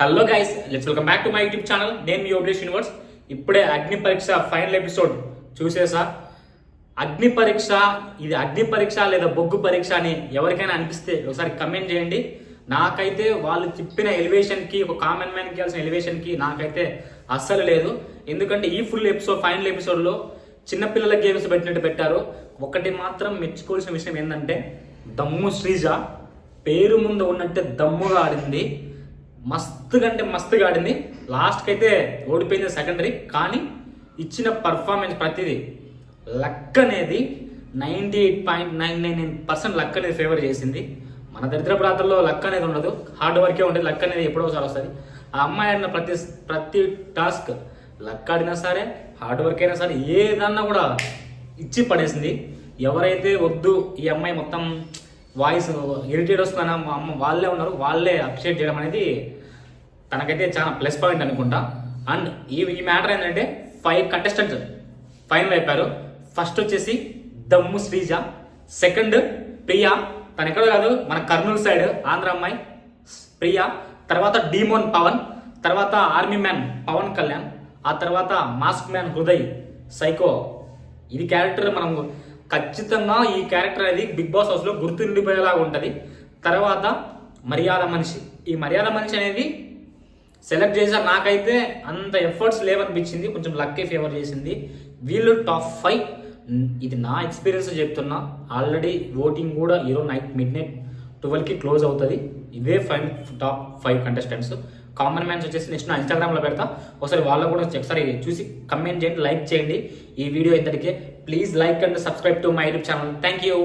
Hello guys, let's welcome back to my YouTube channel. నేను మీ Yogesh universe. ఇప్పుడే అగ్ని పరీక్ష ఫైనల్ ఎపిసోడ్ చూసేసా. అగ్ని పరీక్ష, ఇది అగ్ని పరీక్ష లేదా బొగ్గు పరీక్ష అని ఎవరికైనా అనిపిస్తే ఒకసారి కమెంట్ చేయండి. నాకైతే వాళ్ళు చెప్పిన ఎలివేషన్కి, ఒక కామన్ మ్యాన్కి ఇవ్వాల్సిన ఎలివేషన్కి నాకైతే అస్సలు లేదు. ఎందుకంటే ఈ ఫైనల్ ఎపిసోడ్లో చిన్నపిల్లల గేమ్స్ పెట్టినట్టు పెట్టారు. ఒకటి మాత్రం మెచ్చుకోవాల్సిన విషయం ఏంటంటే, దమ్ము శ్రీజ పేరు ముందు ఉన్నట్టే దమ్ముగా ఆడింది. మస్తుగా ఆడింది. లాస్ట్కి అయితే ఓడిపోయింది సెకండరీ, కానీ ఇచ్చిన పర్ఫార్మెన్స్ ప్రతిదీ లక్ అనేది 98.999% లక్ అనేది ఫేవర్ చేసింది. మన దరిద్ర ప్రాంతాల్లో లక్ అనేది ఉండదు, హార్డ్ వర్కే ఉంటుంది. లక్ అనేది ఎప్పుడో ఒకసారి వస్తుంది. ఆ అమ్మాయి ఆడిన ప్రతి టాస్క్ లక్ ఆడినా సరే, హార్డ్ వర్క్ అయినా సరే, ఏదన్నా కూడా ఇచ్చి పడేసింది. ఎవరైతే వద్దు ఈ అమ్మాయి మొత్తం వాయిస్ ఇరిటేట్ వస్తుందని అమ్మ వాళ్ళే ఉన్నారు, వాళ్ళే అప్రిషియేట్ చేయడం అనేది తనకైతే చాలా ప్లస్ పాయింట్ అనుకుంటా. అండ్ ఈ మ్యాటర్ ఏంటంటే 5 కంటెస్టెంట్స్ ఫైనల్ అయిపోయారు. ఫస్ట్ వచ్చేసి దమ్ము శ్రీజ, సెకండ్ ప్రియా, తన ఎక్కడ కాదు మన కర్నూలు సైడ్ ఆంధ్ర అమ్మాయి ప్రియా, తర్వాత డీమోన్ పవన్, తర్వాత ఆర్మీ మ్యాన్ పవన్ కళ్యాణ్, ఆ తర్వాత మాస్క్ మ్యాన్ హృదయ్ సైకో. ఇది క్యారెక్టర్ మనం ఖచ్చితంగా ఈ క్యారెక్టర్ అనేది బిగ్ బాస్ హౌస్లో గుర్తుండిపోయేలాగా ఉంటుంది. తర్వాత మర్యాద మనిషి, ఈ మర్యాద మనిషి అనేది సెలెక్ట్ చేశారు. నాకైతే అంత ఎఫర్ట్స్ లేవనిపించింది, కొంచెం లక్కే ఫేవర్ చేసింది. వీళ్ళు టాప్ 5. ఇది నా ఎక్స్పీరియన్స్ చెప్తున్నా. ఆల్రెడీ ఓటింగ్ కూడా ఈరోజు నైట్ మిడ్నైట్ 12కి క్లోజ్ అవుతుంది. ఇవే టాప్ 5 కంటెస్టెంట్స్. కామన్ మ్యాన్స్ వచ్చేసి నెక్స్ట్ నా ఇన్స్టాగ్రామ్లో పెడతా, ఒకసారి వాళ్ళకు కూడా ఒకసారి చూసి కమెంట్ చేయండి, లైక్ చేయండి. ఈ వీడియో ఇంతటికే. Please like and subscribe to my YouTube channel. Thank you.